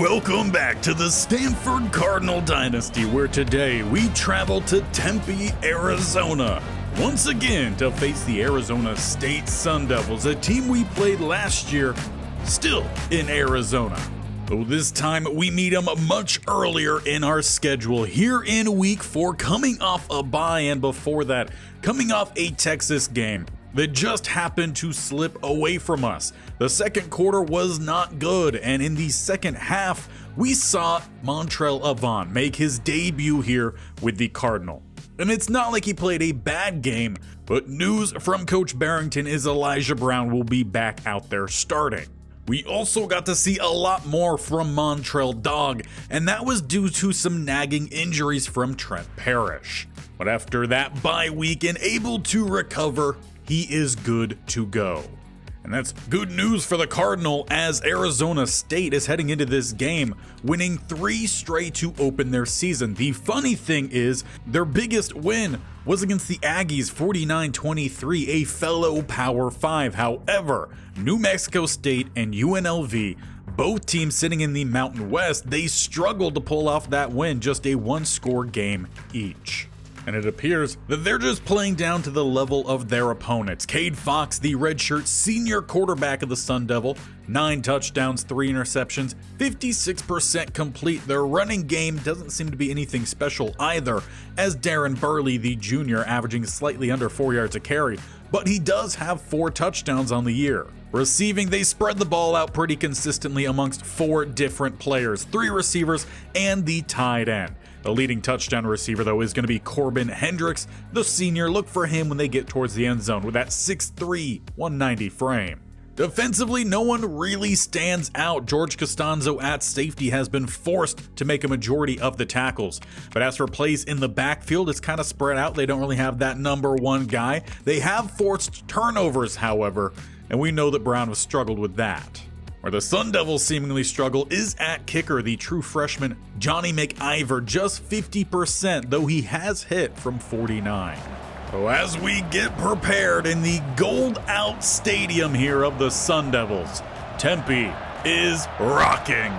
Welcome back to the Stanford Cardinal Dynasty, where today we travel to Tempe, Arizona, once again to face the Arizona State Sun Devils, a team we played last year, still in Arizona. Though this time we meet them much earlier in our schedule, here in week 4, coming off a bye, and before that, coming off a Texas game that just happened to slip away from us. The second quarter was not good, and in the second half, we saw Montrell Avant make his debut here with the Cardinal. And it's not like he played a bad game, but news from Coach Barrington is Elijah Brown will be back out there starting. We also got to see a lot more from Montrell Dog, and that was due to some nagging injuries from Trent Parrish. But after that bye week and able to recover, he is good to go. And that's good news for the Cardinal, as Arizona State is heading into this game winning 3 straight to open their season. The funny thing is, their biggest win was against the Aggies, 49-23, a fellow Power 5. However, New Mexico State and UNLV, both teams sitting in the Mountain West, they struggled to pull off that win, just a 1-score game each. And it appears that they're just playing down to the level of their opponents. Cade Fox, the redshirt senior quarterback of the Sun Devil, 9 touchdowns, 3 interceptions, 56% complete. Their running game doesn't seem to be anything special either, as Darren Burley, the junior, averaging slightly under 4 yards a carry, but he does have 4 touchdowns on the year. Receiving, they spread the ball out pretty consistently amongst 4 different players, 3 receivers, and the tight end. The leading touchdown receiver, though, is going to be Corbin Hendricks, the senior. Look for him when they get towards the end zone with that 6'3", 190 frame. Defensively, no one really stands out. George Costanzo at safety has been forced to make a majority of the tackles. But as for plays in the backfield, it's kind of spread out. They don't really have that number 1 guy. They have forced turnovers, however, and we know that Brown has struggled with that. Where the Sun Devils seemingly struggle is at kicker, the true freshman Johnny McIver, just 50%, though he has hit from 49. So as we get prepared in the Blowout stadium here of the Sun Devils, Tempe is rocking.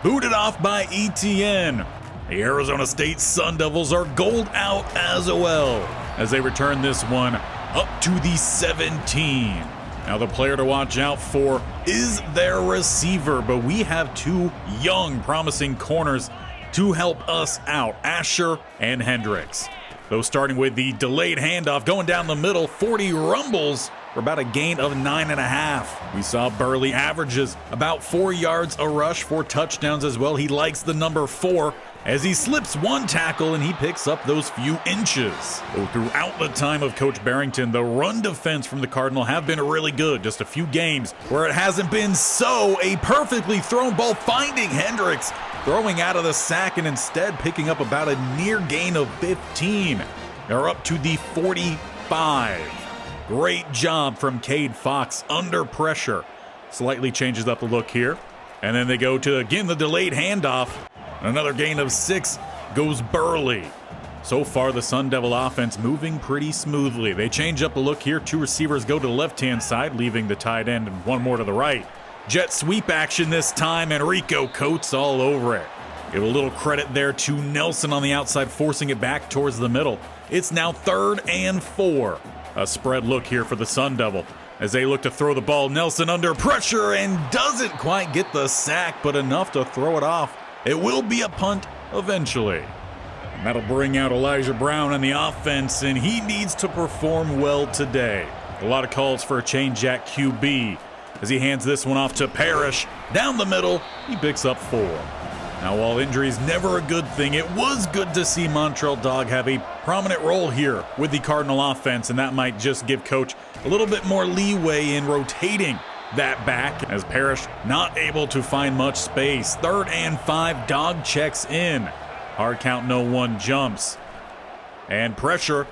Booted off by ETN. The Arizona State Sun Devils are Blowout as well, as they return this one up to the 17. Now the player to watch out for is their receiver, but we have 2 young, promising corners to help us out, Asher and Hendricks. Though starting with the delayed handoff, going down the middle, 40 rumbles for about a gain of 9.5. We saw Burley averages about 4 yards a rush, 4 touchdowns as well. He likes the number 4 as he slips 1 tackle and he picks up those few inches. Though throughout the time of Coach Barrington, the run defense from the Cardinal have been really good. Just a few games where it hasn't been so. A perfectly thrown ball finding Hendricks, throwing out of the sack and instead picking up about a near gain of 15. They're up to the 45. Great job from Cade Fox under pressure. Slightly changes up the look here. And then they go to, again, the delayed handoff. Another gain of 6 goes Burley. So far, the Sun Devil offense moving pretty smoothly. They change up the look here. 2 receivers go to the left-hand side, leaving the tight end, and 1 more to the right. Jet sweep action this time, and Rico Coates all over it. Give a little credit there to Nelson on the outside, forcing it back towards the middle. It's now 3rd and 4. A spread look here for the Sun Devil as they look to throw the ball. Nelson under pressure and doesn't quite get the sack, but enough to throw it off. It will be a punt eventually. And that'll bring out Elijah Brown on the offense, and he needs to perform well today. A lot of calls for a change at QB as he hands this one off to Parrish. Down the middle, he picks up 4. Now, while injury is never a good thing, it was good to see Montrell Dog have a prominent role here with the Cardinal offense, and that might just give Coach a little bit more leeway in rotating that back, as Parrish not able to find much space. 3rd and 5, Dog checks in. Hard count, no 1 jumps. And pressure.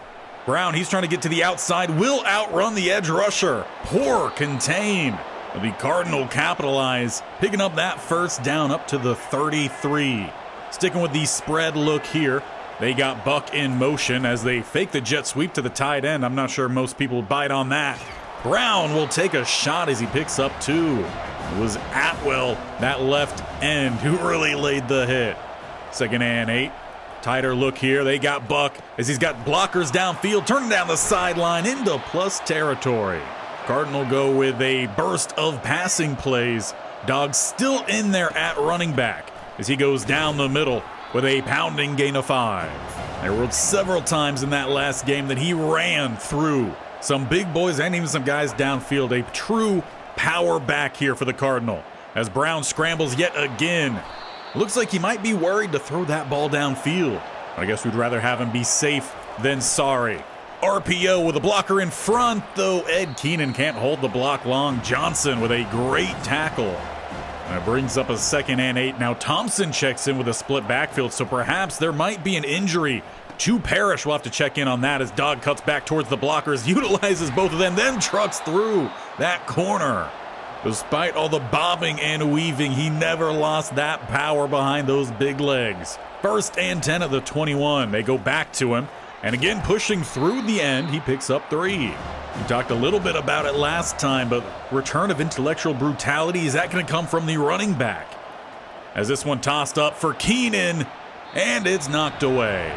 Brown, he's trying to get to the outside, will outrun the edge rusher. Poor contain. The Cardinal capitalize, picking up that 1st down up to the 33. Sticking with the spread look here. They got Buck in motion as they fake the jet sweep to the tight end. I'm not sure most people would bite on that. Brown will take a shot as he picks up 2. It was Atwell, that left end, who really laid the hit. 2nd and 8. Tighter look here. They got Buck as he's got blockers downfield, turning down the sideline into plus territory. Cardinal go with a burst of passing plays. Dogs still in there at running back as he goes down the middle with a pounding gain of 5. There were several times in that last game that he ran through some big boys and even some guys downfield. A true power back here for the Cardinal as Brown scrambles yet again. Looks like he might be worried to throw that ball downfield. I guess we'd rather have him be safe than sorry. RPO with a blocker in front, though Ed Keenan can't hold the block long. Johnson with a great tackle. That brings up a 2nd and 8. Now Thompson checks in with a split backfield, so perhaps there might be an injury to Parrish. We'll have to check in on that as Dog cuts back towards the blockers, utilizes both of them, then trucks through that corner. Despite all the bobbing and weaving, he never lost that power behind those big legs. 1st and 10 at the 21. They go back to him, and again pushing through the end, he picks up 3. We talked a little bit about it last time, but return of intellectual brutality, is that going to come from the running back? As this one tossed up for Keenan, and it's knocked away.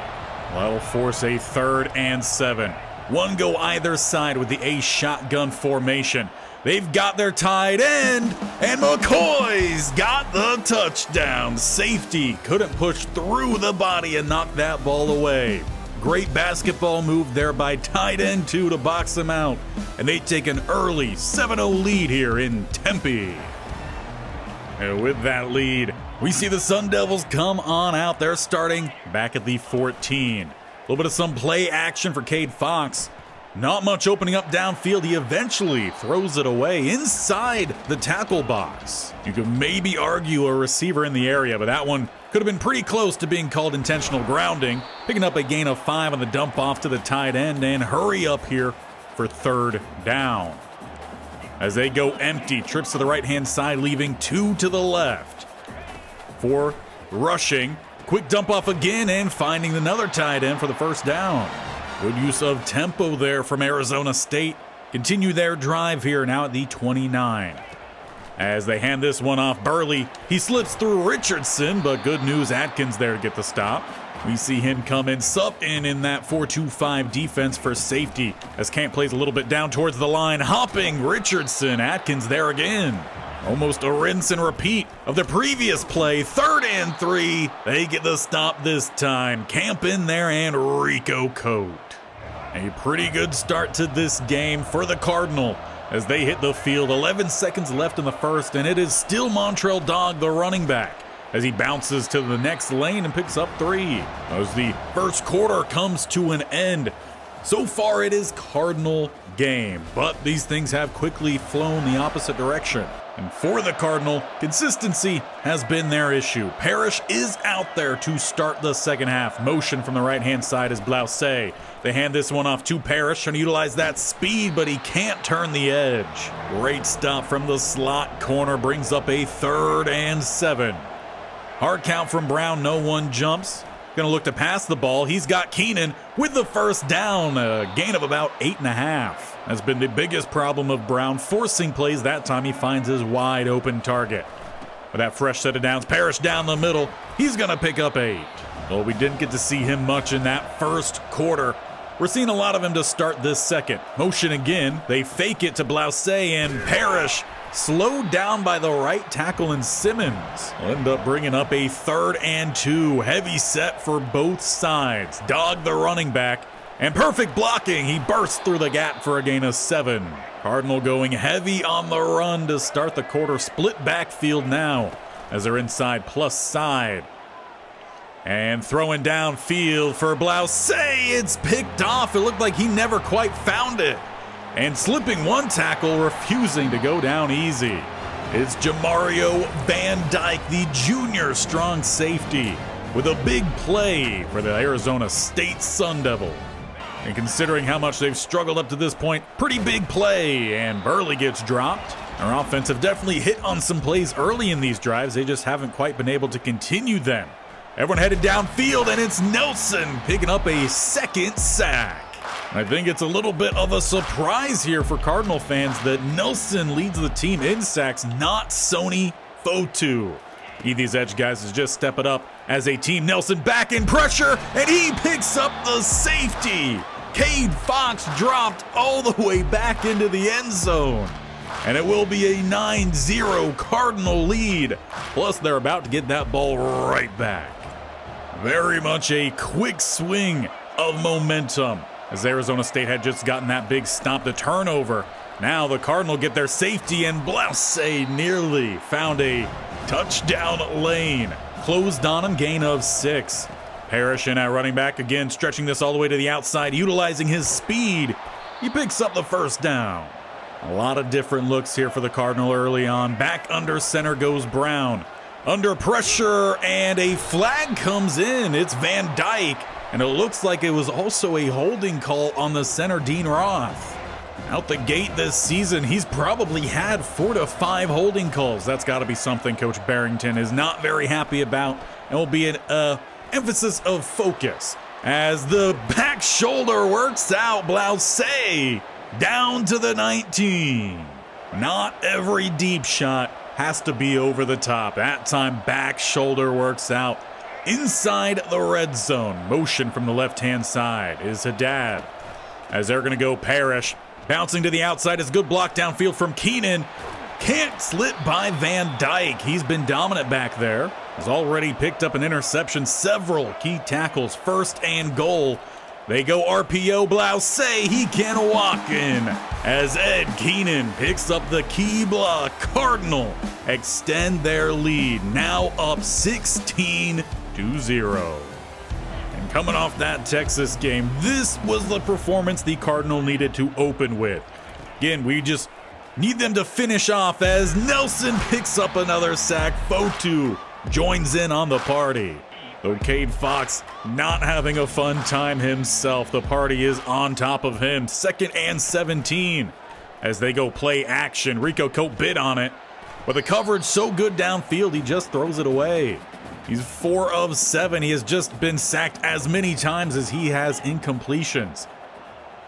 That'll force a 3rd and 7. One go either side with the A shotgun formation. They've got their tight end, and McCoy's got the touchdown. Safety couldn't push through the body and knock that ball away. Great basketball move there by tight end 2 to box him out. And they take an early 7-0 lead here in Tempe. And with that lead, we see the Sun Devils come on out. They're starting back at the 14. A little bit of some play action for Cade Fox. Not much opening up downfield. He eventually throws it away inside the tackle box. You could maybe argue a receiver in the area, but that one could have been pretty close to being called intentional grounding. Picking up a gain of 5 on the dump off to the tight end, and hurry up here for 3rd down. As they go empty, trips to the right-hand side, leaving 2 to the left. 4 rushing. Quick dump off again and finding another tight end for the 1st down. Good use of tempo there from Arizona State. Continue their drive here now at the 29. As they hand this one off, Burley, he slips through Richardson, but good news, Atkins there to get the stop. We see him come in, sub in that 4-2-5 defense for safety as Camp plays a little bit down towards the line. Hopping Richardson, Atkins there again. Almost a rinse and repeat of the previous play. 3rd and 3. They get the stop this time. Camp in there and Rico Coat. A pretty good start to this game for the Cardinal as they hit the field. 11 seconds left in the 1st, and it is still Montrell Dog, the running back, as he bounces to the next lane and picks up 3. As the 1st quarter comes to an end. So far it is Cardinal game, but these things have quickly flown the opposite direction. And for the Cardinal, consistency has been their issue. Parrish is out there to start the 2nd half. Motion from the right-hand side is Blowout. They hand this one off to Parrish and utilize that speed, but he can't turn the edge. Great stop from the slot corner, brings up a 3rd and 7. Hard count from Brown, no one jumps. Gonna look to pass the ball. He's got Keenan with the 1st down, a gain of about 8.5. Has been the biggest problem of Brown, forcing plays. That time he finds his wide open target. With that fresh set of downs, Parrish down the middle. He's gonna pick up 8. Well, we didn't get to see him much in that 1st quarter. We're seeing a lot of him to start this 2nd. Motion again. They fake it to Blouse, and Parrish slowed down by the right tackle in Simmons. Will end up bringing up a 3rd and 2. Heavy set for both sides. Dog the running back. And perfect blocking. He bursts through the gap for a gain of 7. Cardinal going heavy on the run to start the quarter. Split backfield now as they're inside plus side. And throwing downfield for Blouse. It's picked off. It looked like he never quite found it. And slipping one tackle, refusing to go down easy. It's Jamario Van Dyke, the junior strong safety, with a big play for the Arizona State Sun Devils. And considering how much they've struggled up to this point, pretty big play, and Burley gets dropped. Our offense have definitely hit on some plays early in these drives. They just haven't quite been able to continue them. Everyone headed downfield, and it's Nelson picking up a 2nd sack. I think it's a little bit of a surprise here for Cardinal fans that Nelson leads the team in sacks, not Sony Fotu. These edge guys is just stepping up as a team. Nelson back in pressure, and he picks up the safety. Cade Fox dropped all the way back into the end zone. And it will be a 9-0 Cardinal lead. Plus, they're about to get that ball right back. Very much a quick swing of momentum, as Arizona State had just gotten that big stop to turnover. Now the Cardinal get their safety, and Blouse nearly found a touchdown lane. Closed on him, gain of 6. Parrish in at running back again, stretching this all the way to the outside, utilizing his speed. He picks up the first down. A lot of different looks here for the Cardinal early on. Back under center goes Brown. Under pressure, and a flag comes in. It's Van Dyke, and it looks like it was also a holding call on the center, Dean Roth. Out the gate this season, he's probably had 4 to 5 holding calls. That's got to be something Coach Barrington is not very happy about, and will be an emphasis of focus. As the back shoulder works out, Blouse down to the 19. Not every deep shot has to be over the top. That time, back shoulder works out inside the red zone. Motion from the left-hand side is Haddad. As they're going to go Parrish. Bouncing to the outside is good block downfield from Keenan. Can't slip by Van Dyke. He's been dominant back there. Has already picked up an interception, several key tackles, 1st and goal. They go RPO, Blouse, he can walk in. As Ed Keenan picks up the key block, Cardinal extend their lead, now up 16-0. And coming off that Texas game, this was the performance the Cardinal needed to open with. Again, we just need them to finish off as Nelson picks up another sack. Fotu joins in on the party. Though Cade Fox not having a fun time himself, the party is on top of him. 2nd and 17 as they go play action. Rico Cote bid on it, but the coverage so good downfield, he just throws it away. He's 4 of 7. He has just been sacked as many times as he has incompletions.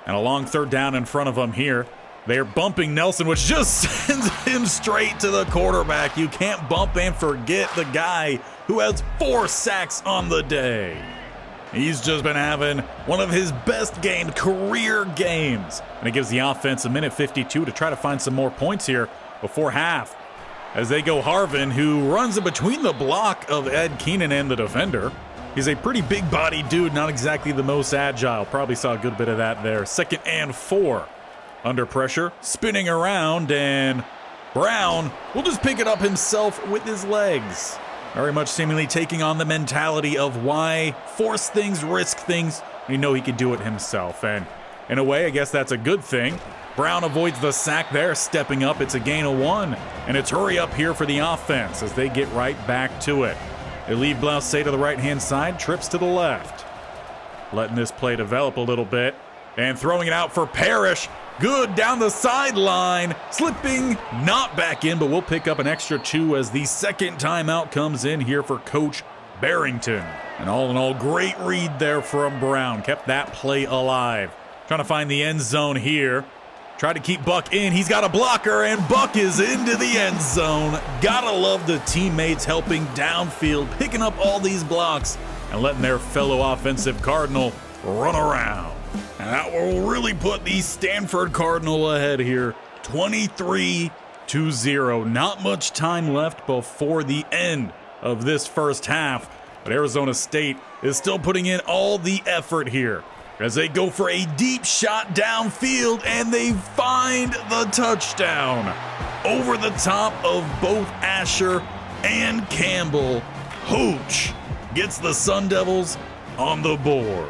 And a long 3rd down in front of him here. They're bumping Nelson, which just sends him straight to the quarterback. You can't bump and forget the guy who has 4 sacks on the day. He's just been having one of his best games, career games. And it gives the offense a minute 52 to try to find some more points here before half. As they go Harvin, who runs in between the block of Ed Keenan and the defender. He's a pretty big-bodied dude, not exactly the most agile. Probably saw a good bit of that there. 2nd and 4. Under pressure, spinning around, and Brown will just pick it up himself with his legs. Very much seemingly taking on the mentality of why force things, risk things. You know he can do it himself, and in a way, I guess that's a good thing. Brown avoids the sack there, stepping up. It's a gain of 1, and it's hurry up here for the offense as they get right back to it. They leave Blouse to the right-hand side, trips to the left. Letting this play develop a little bit, and throwing it out for Parrish. Good down the sideline, slipping, not back in, but we'll pick up an extra 2 as the 2nd timeout comes in here for Coach Barrington. And all in all, great read there from Brown. Kept that play alive. Trying to find the end zone here. Try to keep Buck in. He's got a blocker, and Buck is into the end zone. Gotta love the teammates helping downfield, picking up all these blocks, and letting their fellow offensive Cardinal run around. And that will really put the Stanford Cardinal ahead here, 23-0. Not much time left before the end of this first half, but Arizona State is still putting in all the effort here as they go for a deep shot downfield, and they find the touchdown. Over the top of both Asher and Campbell, Hooch gets the Sun Devils on the board.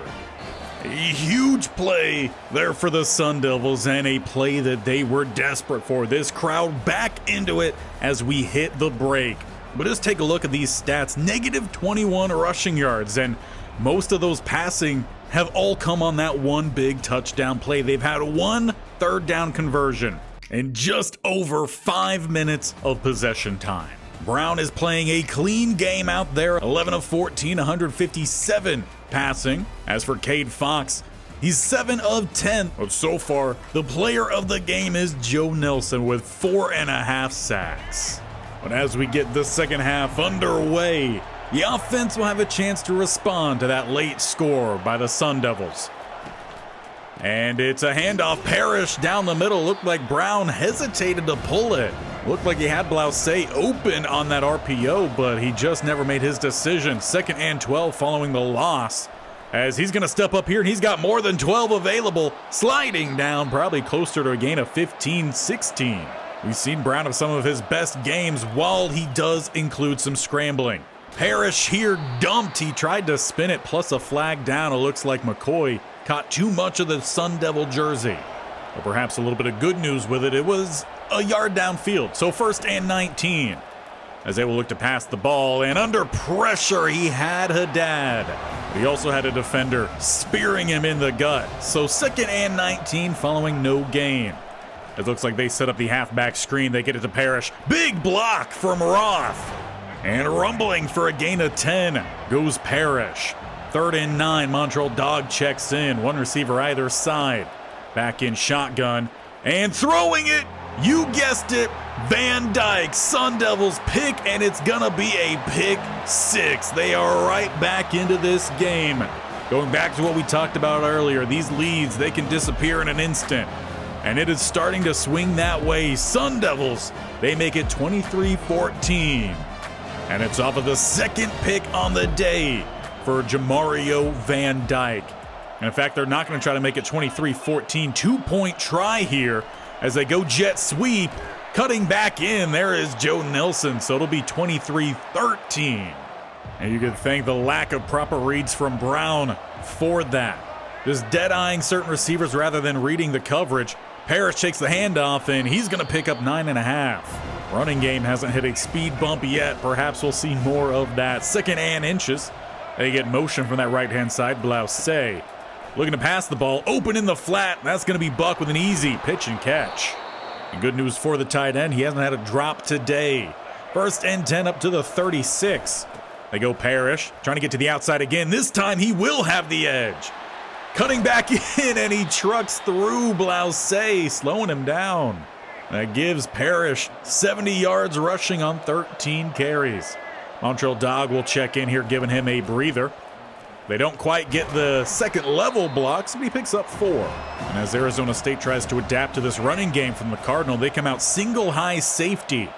A huge play there for the Sun Devils, and a play that they were desperate for. This crowd back into it as we hit the break. But just take a look at these stats. -21 rushing yards, and most of those passing have all come on that one big touchdown play. They've had 1 3rd down conversion in just over 5 minutes of possession time. Brown is playing a clean game out there, 11 of 14, 157 passing. As for Cade Fox, He's 7 of 10, but so far, the player of the game is Joe Nelson with 4.5 sacks. But as we get the second half underway, the offense will have a chance to respond to that late score by the Sun Devils. And it's a handoff. Parrish down the middle. Looked like Brown hesitated to pull it. Looked like he had Blowout open on that RPO, but he just never made his decision. 2nd and 12 following the loss. As he's going to step up here, and he's got more than 12 available. Sliding down, probably closer to a gain of 15, 16. We've seen Brown have some of his best games, while he does include some scrambling. Parrish here dumped. He tried to spin it, plus a flag down. It looks like McCoy caught too much of the Sun Devil jersey. But perhaps a little bit of good news with it. It was a yard downfield, so 1st and 19. As they will look to pass the ball, and under pressure, he had Haddad. But he also had a defender spearing him in the gut. So 2nd and 19 following no gain. It looks like they set up the halfback screen. They get it to Parrish. Big block from Roth. And rumbling for a gain of 10 goes Parrish. 3rd and 9, Montreal dog checks in. One receiver either side. Back in shotgun. And throwing it, you guessed it, Van Dyke. Sun Devils pick, and it's gonna be a pick 6. They are right back into this game. Going back to what we talked about earlier, these leads, they can disappear in an instant. And it is starting to swing that way. Sun Devils, they make it 23-14. And it's off of the 2nd pick on the day for Jamario Van Dyke. And in fact, they're not going to try to make it 23-14. 2-point try here as they go jet sweep. Cutting back in, there is Joe Nelson, so it'll be 23-13. And you can thank the lack of proper reads from Brown for that. Just dead-eyeing certain receivers rather than reading the coverage. Parrish takes the handoff, and he's going to pick up 9.5. Running game hasn't hit a speed bump yet. Perhaps we'll see more of that. 2nd and inches. They get motion from that right-hand side. Blowout looking to pass the ball. Open in the flat. That's going to be Buck with an easy pitch and catch. And good news for the tight end. He hasn't had a drop today. 1st and 10 up to the 36. They go Parrish. Trying to get to the outside again. This time he will have the edge. Cutting back in, and he trucks through Blowout, slowing him down. That gives Parrish 70 yards rushing on 13 carries. Montreal Dog will check in here, giving him a breather. They don't quite get the second level blocks, but he picks up 4. And as Arizona State tries to adapt to this running game from the Cardinal, they come out single high safety.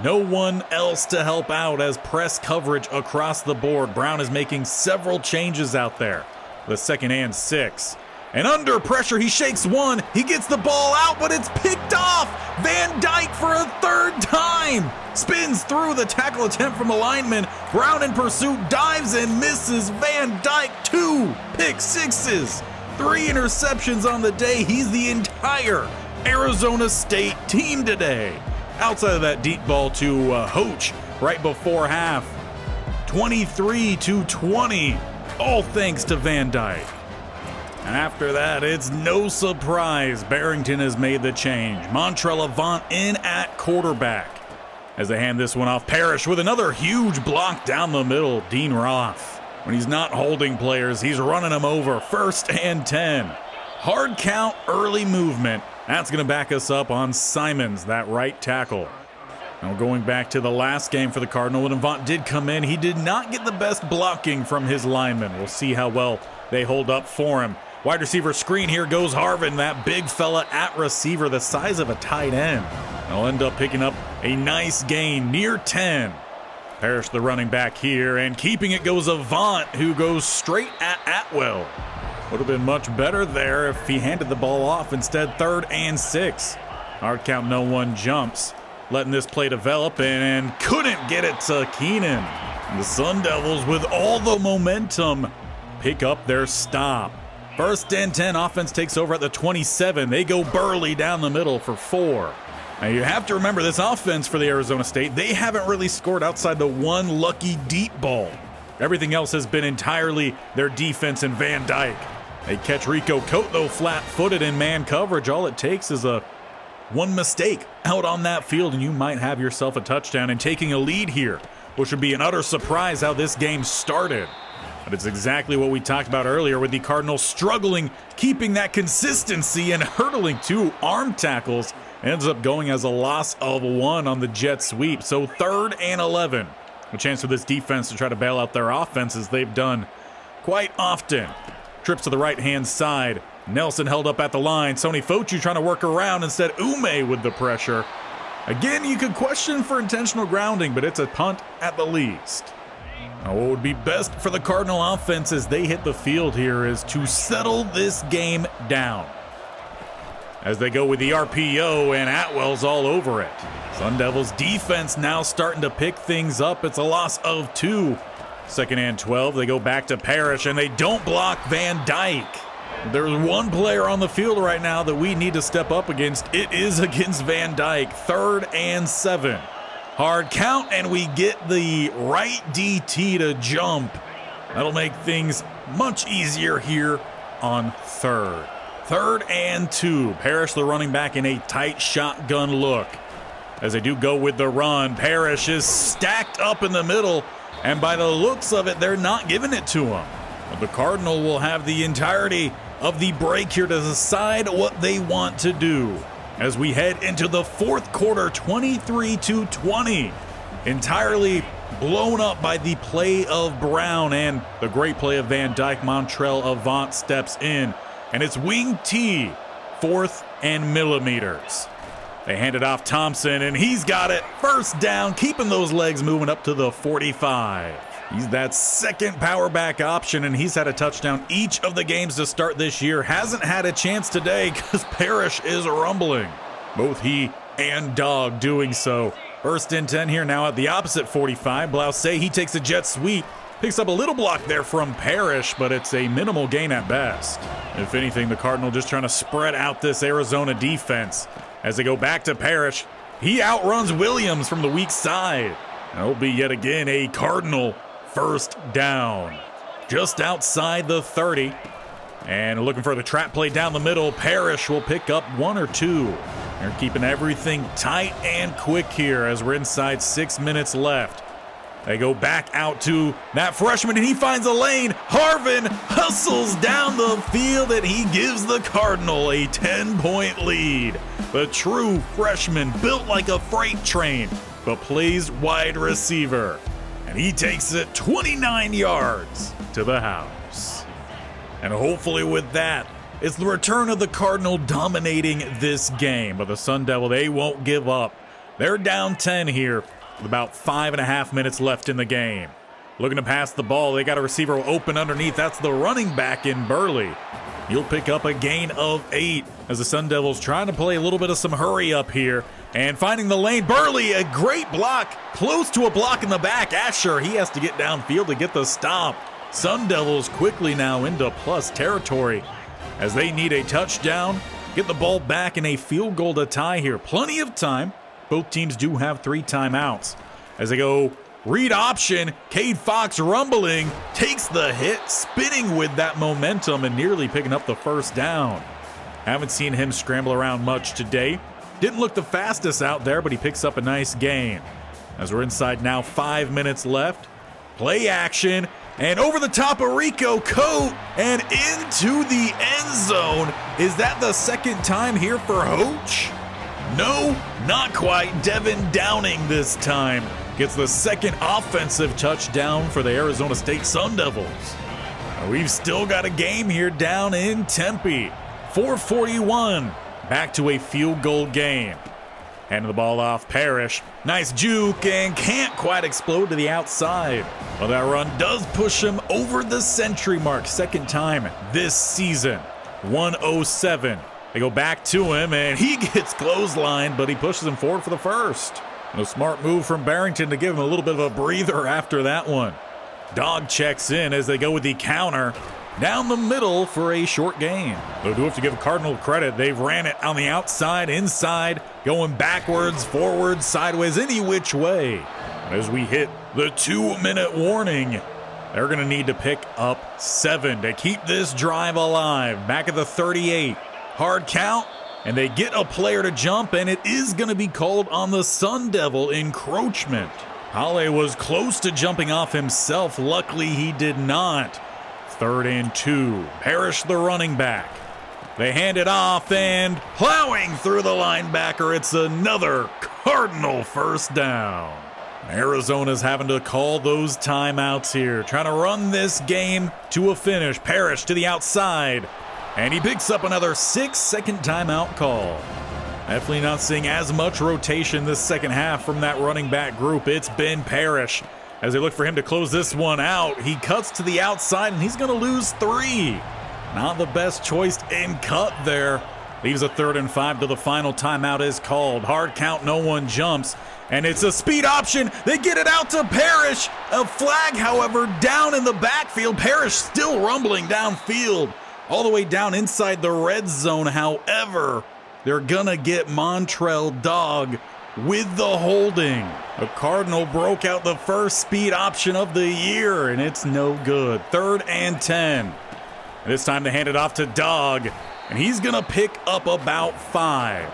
No one else to help out as press coverage across the board. Brown is making several changes out there. The 2nd and 6. And under pressure, he shakes one. He gets the ball out, but it's picked off. Van Dyke for a 3rd time. Spins through the tackle attempt from the lineman. Brown in pursuit, dives and misses. Van Dyke, 2 pick 6s. 3 interceptions on the day. He's the entire Arizona State team today. Outside of that deep ball to Hoach right before half. 23-20. All thanks to Van Dyke. And after that, it's no surprise Bearington has made the change. Montrell Avant in at quarterback. As they hand this one off, Parrish with another huge block down the middle. Dean Roth, when he's not holding players, he's running them over. 1st and 10. Hard count, early movement. That's going to back us up on Simons, that right tackle. Now going back to the last game for the Cardinal, when Avant did come in, he did not get the best blocking from his linemen. We'll see how well they hold up for him. Wide receiver screen, here goes Harvin, that big fella at receiver, the size of a tight end. They'll end up picking up a nice gain, near 10. Parrish the running back here, and keeping it goes Avant, who goes straight at Atwell. Would have been much better there if he handed the ball off. Instead, 3rd and 6. Hard count, no one jumps. Letting this play develop, and couldn't get it to Keenan. The Sun Devils, with all the momentum, pick up their stop. 1st and 10, offense takes over at the 27. They go Burley down the middle for 4. Now you have to remember this offense for the Arizona State, they haven't really scored outside the one lucky deep ball. Everything else has been entirely their defense and Van Dyke. They catch Rico Cote, though, flat-footed in man coverage. All it takes is one mistake out on that field, and you might have yourself a touchdown and taking a lead here, which would be an utter surprise how this game started. But it's exactly what we talked about earlier with the Cardinals struggling, keeping that consistency and hurdling 2 arm tackles. Ends up going as a loss of 1 on the jet sweep. So 3rd and 11. A chance for this defense to try to bail out their offense as they've done quite often. Trips to the right-hand side. Nelson held up at the line. Sony Fochu trying to work around. Instead, Ume with the pressure. Again, you could question for intentional grounding, but it's a punt at the least. Now, what would be best for the Cardinal offense as they hit the field here is to settle this game down. As they go with the RPO, and Atwell's all over it. Sun Devils defense now starting to pick things up. It's a loss of 2. 2nd and 12. They go back to Parrish, and they don't block Van Dyke. There's one player on the field right now that we need to step up against. It is against Van Dyke. 3rd and 7. Hard count, and we get the right DT to jump. That'll make things much easier here on 3rd. 3rd and 2. Parrish, the running back, in a tight shotgun look. As they do go with the run, Parrish is stacked up in the middle, and by the looks of it, they're not giving it to him. But the Cardinal will have the entirety of the break here to decide what they want to do. As we head into the 4th quarter, 23-20. Entirely blown up by the play of Brown and the great play of Van Dyke. Montrell Avant steps in. And it's wing T, 4th and millimeters. They hand it off Thompson, and he's got it. 1st down, keeping those legs moving up to the 45. He's that second power back option, and he's had a touchdown each of the games to start this year. Hasn't had a chance today because Parrish is rumbling. Both he and Dog doing so. 1st and 10 here now at the opposite 45. Blousay, he takes a jet sweep. Picks up a little block there from Parrish, but it's a minimal gain at best. If anything, the Cardinal just trying to spread out this Arizona defense. As they go back to Parrish, he outruns Williams from the weak side. That'll be yet again a Cardinal 1st down. Just outside the 30. And looking for the trap play down the middle. Parrish will pick up 1 or 2. They're keeping everything tight and quick here as we're inside 6 minutes left. They go back out to that freshman, and he finds a lane. Harvin hustles down the field, and he gives the Cardinal a 10-point lead. The true freshman, built like a freight train, but plays wide receiver. And he takes it 29 yards to the house. And hopefully with that, it's the return of the Cardinal dominating this game. But the Sun Devil, they won't give up. They're down 10 here. With about 5.5 minutes left in the game. Looking to pass the ball. They got a receiver open underneath. That's the running back in Burley. He'll pick up a gain of 8 as the Sun Devils trying to play a little bit of some hurry up here. And finding the lane. Burley, a great block. Close to a block in the back. Asher, he has to get downfield to get the stop. Sun Devils quickly now into plus territory as they need a touchdown. Get the ball back in a field goal to tie here. Plenty of time. Both teams do have 3 timeouts. As they go read option, Cade Fox rumbling, takes the hit, spinning with that momentum and nearly picking up the 1st down. Haven't seen him scramble around much today. Didn't look the fastest out there, but he picks up a nice gain. As we're inside now, 5 minutes left. Play action, and over the top of Rico Coat, and into the end zone. Is that the 2nd time here for Hoach? No, not quite. Devin Downing this time gets the 2nd offensive touchdown for the Arizona State Sun Devils. We've still got a game here down in Tempe. 4:41, back to a field goal game. Handing the ball off Parrish. Nice juke, and can't quite explode to the outside. Well, that run does push him over the century mark. 2nd time this season. 1:07. They go back to him, and he gets clotheslined, but he pushes him forward for the 1st. And a smart move from Bearington to give him a little bit of a breather after that one. Dog checks in as they go with the counter down the middle for a short gain. They do have to give Cardinal credit. They've ran it on the outside, inside, going backwards, forwards, sideways, any which way. As we hit the 2-minute warning, they're going to need to pick up 7 to keep this drive alive. Back at the 38. Hard count, and they get a player to jump, and it is going to be called on the Sun Devil encroachment. Halle was close to jumping off himself. Luckily, he did not. 3rd and 2. Parrish, the running back. They hand it off, and plowing through the linebacker, it's another Cardinal first down. Arizona's having to call those timeouts here, trying to run this game to a finish. Parrish to the outside, and he picks up another 6-second timeout call. Definitely not seeing as much rotation this second half from that running back group. It's been Parrish. As they look for him to close this one out, he cuts to the outside, and he's going to lose 3. Not the best choice in cut there. Leaves a 3rd and 5 till the final timeout is called. Hard count, no one jumps. And it's a speed option. They get it out to Parrish. A flag, however, down in the backfield. Parrish still rumbling downfield. All the way down inside the red zone. However, they're gonna get Montrell Dog with the holding. The Cardinal broke out the first speed option of the year, and it's no good. 3rd and 10. This time they hand it off to Dog, and he's gonna pick up about 5.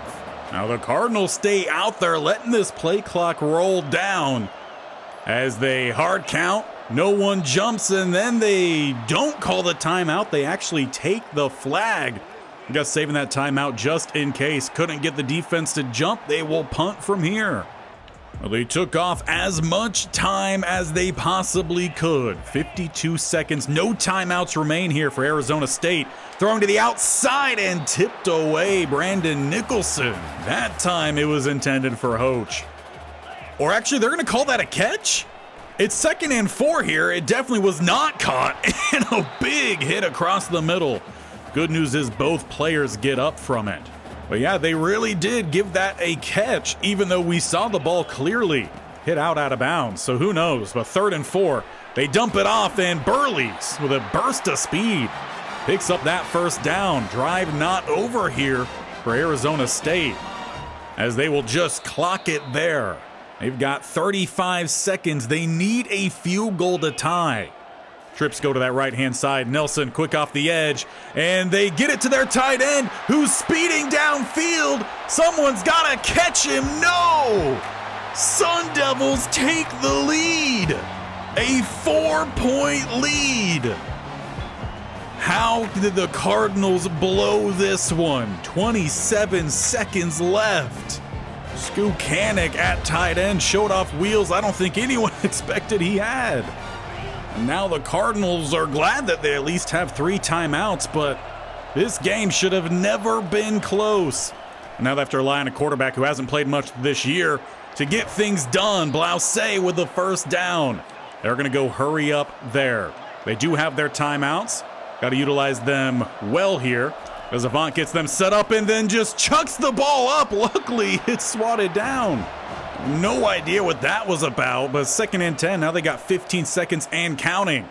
Now the Cardinals stay out there letting this play clock roll down as they hard count. No one jumps, and then they don't call the timeout. They actually take the flag. Just saving that timeout just in case. Couldn't get the defense to jump. They will punt from here. Well, they took off as much time as they possibly could. 52 seconds. No timeouts remain here for Arizona State. Throwing to the outside and tipped away. Brandon Nicholson. That time it was intended for Hoach. Or actually, they're going to call that a catch? It's 2nd and 4 here. It definitely was not caught. And a big hit across the middle. Good news is both players get up from it. But yeah, they really did give that a catch, even though we saw the ball clearly hit out of bounds. So who knows? But 3rd and 4, they dump it off, and Burley's with a burst of speed picks up that first down. Drive not over here for Arizona State, as they will just clock it there. They've got 35 seconds. They need a field goal to tie. Trips go to that right-hand side. Nelson quick off the edge, and they get it to their tight end, who's speeding downfield. Someone's got to catch him. No! Sun Devils take the lead. A 4-point lead. How did the Cardinals blow this one? 27 seconds left. Skukanic at tight end showed off wheels I don't think anyone expected he had. Now the Cardinals are glad that they at least have 3 timeouts, but this game should have never been close. Now they have to rely on a quarterback who hasn't played much this year to get things done. Blouse with the first down. They're going to go hurry up there. They do have their timeouts. Got to utilize them well here as Avant gets them set up and then just chucks the ball up. Luckily, it's swatted down. No idea what that was about, but 2nd and 10. Now they got 15 seconds and counting.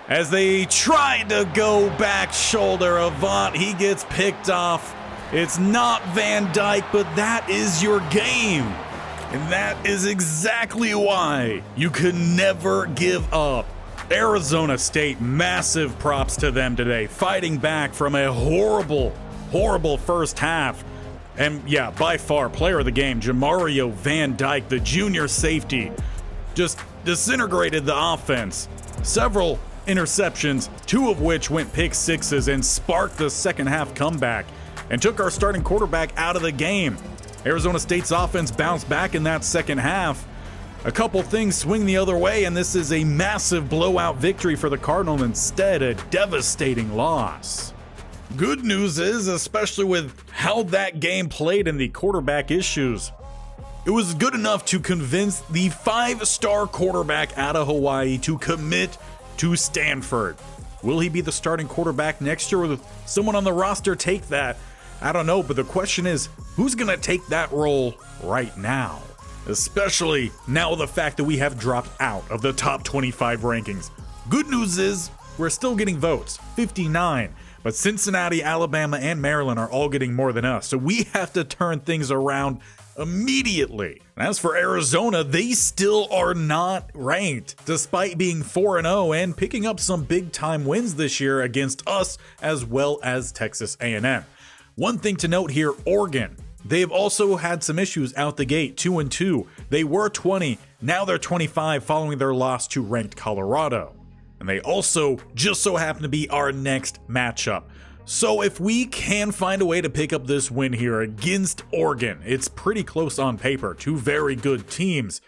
As they try to go back shoulder, Avant, he gets picked off. It's not Van Dyke, but that is your game. And that is exactly why you can never give up. Arizona State, massive props to them today, fighting back from a horrible, horrible first half. And yeah, by far, player of the game, Jamario Van Dyke, the junior safety, just disintegrated the offense. Several interceptions, 2 of which went pick sixes and sparked the second half comeback and took our starting quarterback out of the game. Arizona State's offense bounced back in that second half. A couple things swing the other way, and this is a massive blowout victory for the Cardinals. Instead, a devastating loss. Good news is, especially with how that game played and the quarterback issues, it was good enough to convince the 5-star quarterback out of Hawaii to commit to Stanford. Will he be the starting quarterback next year, or will someone on the roster take that? I don't know, but the question is, who's going to take that role right now? Especially now the fact that we have dropped out of the top 25 rankings. Good news is, we're still getting votes, 59. But Cincinnati, Alabama, and Maryland are all getting more than us, so we have to turn things around immediately. As for Arizona, they still are not ranked, despite being 4-0 and picking up some big-time wins this year against us, as well as Texas A&M. One thing to note here, Oregon. They've also had some issues out the gate, 2-2. They were 20, Now they're 25 following their loss to ranked Colorado. And they also just so happen to be our next matchup. So if we can find a way to pick up this win here against Oregon, it's pretty close on paper, two very good teams,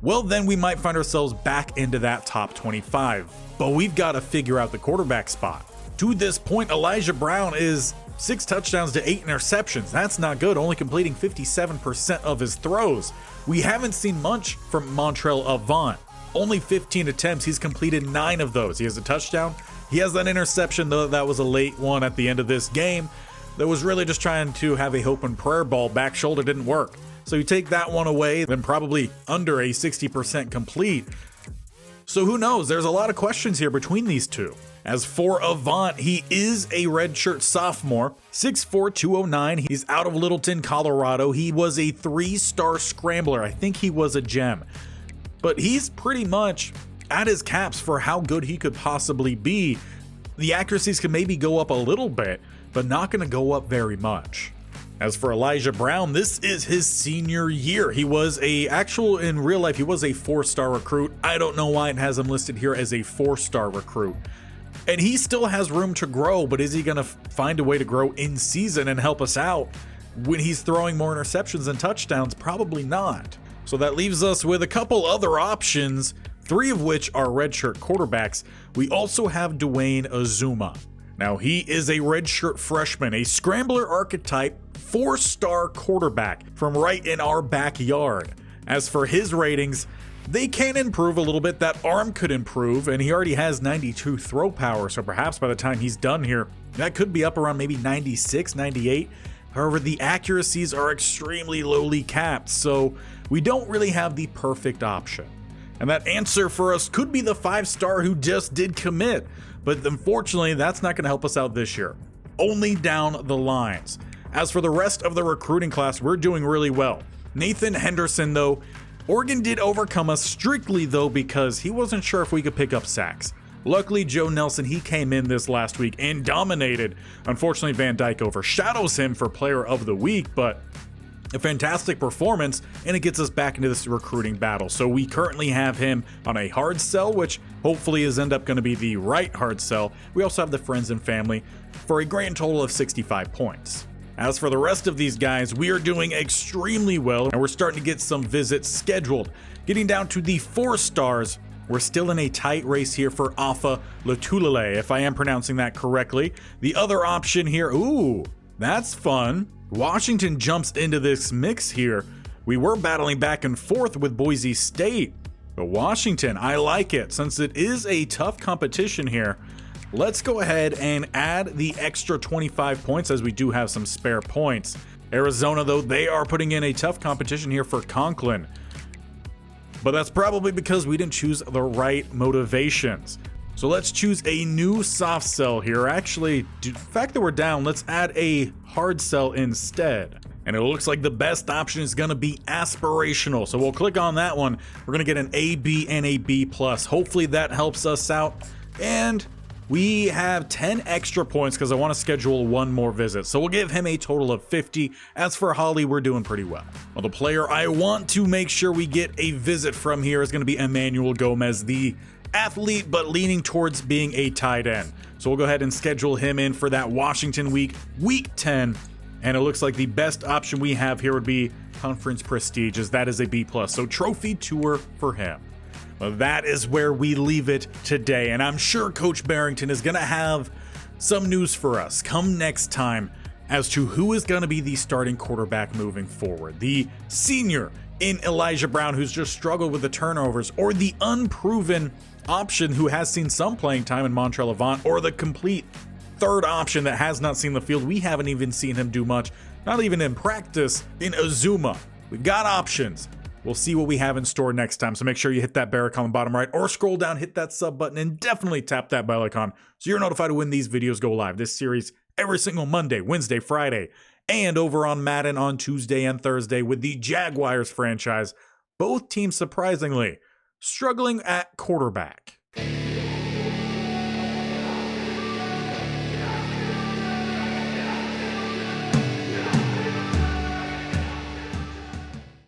well then we might find ourselves back into that top 25. But we've got to figure out the quarterback spot. To this point, Elijah Brown is 6 touchdowns to 8 interceptions. That's not good, only completing 57% of his throws. We haven't seen much from Montrell Avant. Only 15 attempts, he's completed 9 of those. He has a touchdown. He has that interception, though that was a late one at the end of this game. That was really just trying to have a hope and prayer ball. Back shoulder didn't work. So you take that one away, then probably under a 60% complete. So who knows? There's a lot of questions here between these two. As for Avant, he is a redshirt sophomore, 6'4", 209. He's out of Littleton, Colorado. He was a 3-star scrambler. I think he was a gem. But he's pretty much at his caps for how good he could possibly be. The accuracies can maybe go up a little bit, but not going to go up very much. As for Elijah Brown, this is his senior year. He was in real life, he was a 4-star recruit. I don't know why it has him listed here as a 4-star recruit. And he still has room to grow, but is he going to find a way to grow in season and help us out when he's throwing more interceptions than touchdowns? Probably not. So that leaves us with a couple other options, 3 of which are redshirt quarterbacks. We also have Dwayne Azuma. Now he is a redshirt freshman, a scrambler archetype, 4-star quarterback from right in our backyard. As for his ratings, they can improve a little bit. That arm could improve, and he already has 92 throw power, so perhaps by the time he's done here, that could be up around maybe 96, 98. However, the accuracies are extremely lowly capped, so we don't really have the perfect option. And that answer for us could be the 5-star who just did commit, but unfortunately, that's not going to help us out this year. Only down the lines. As for the rest of the recruiting class, we're doing really well. Nathan Henderson, though, Oregon did overcome us strictly, though, because he wasn't sure if we could pick up sacks. Luckily, Joe Nelson, he came in this last week and dominated. Unfortunately, Van Dyke overshadows him for player of the week, but a fantastic performance, and it gets us back into this recruiting battle. So we currently have him on a hard sell, which hopefully is end up going to be the right hard sell. We also have the friends and family for a grand total of 65 points. As for the rest of these guys, we are doing extremely well, and we're starting to get some visits scheduled. Getting down to the 4 stars, we're still in a tight race here for Afa Latulele, if I am pronouncing that correctly. The other option here, ooh, that's fun. Washington jumps into this mix here. We were battling back and forth with Boise State, but Washington, I like it. Since it is a tough competition here, let's go ahead and add the extra 25 points as we do have some spare points. Arizona, though, they are putting in a tough competition here for Conklin, but that's probably because we didn't choose the right motivations. So let's choose a new soft sell here. Actually, the fact that we're down, let's add a hard sell instead. And it looks like the best option is going to be aspirational. So we'll click on that one. We're going to get an A, B, and a B+. Hopefully that helps us out. And we have 10 extra points because I want to schedule 1 more visit. So we'll give him a total of 50. As for Holly, we're doing pretty well. Well, the player I want to make sure we get a visit from here is going to be Emmanuel Gomez, the athlete, but leaning towards being a tight end. So we'll go ahead and schedule him in for that Washington week 10. And it looks like the best option we have here would be Conference Prestige, as that is a B+. So trophy tour for him. Well, that is where we leave it today. And I'm sure Coach Barrington is going to have some news for us come next time as to who is going to be the starting quarterback moving forward. The senior in Elijah Brown, who's just struggled with the turnovers, or the unproven option who has seen some playing time in Montrell Avant, or the complete third option that has not seen the field. We haven't even seen him do much, not even in practice, in Azuma. We've got options. We'll see what we have in store next time. So make sure you hit that bell icon on the bottom right, or scroll down, hit that sub button, and definitely tap that bell icon so you're notified when these videos go live. This series every single Monday, Wednesday, Friday, and over on Madden on Tuesday and Thursday with the Jaguars franchise. Both teams surprisingly struggling at quarterback.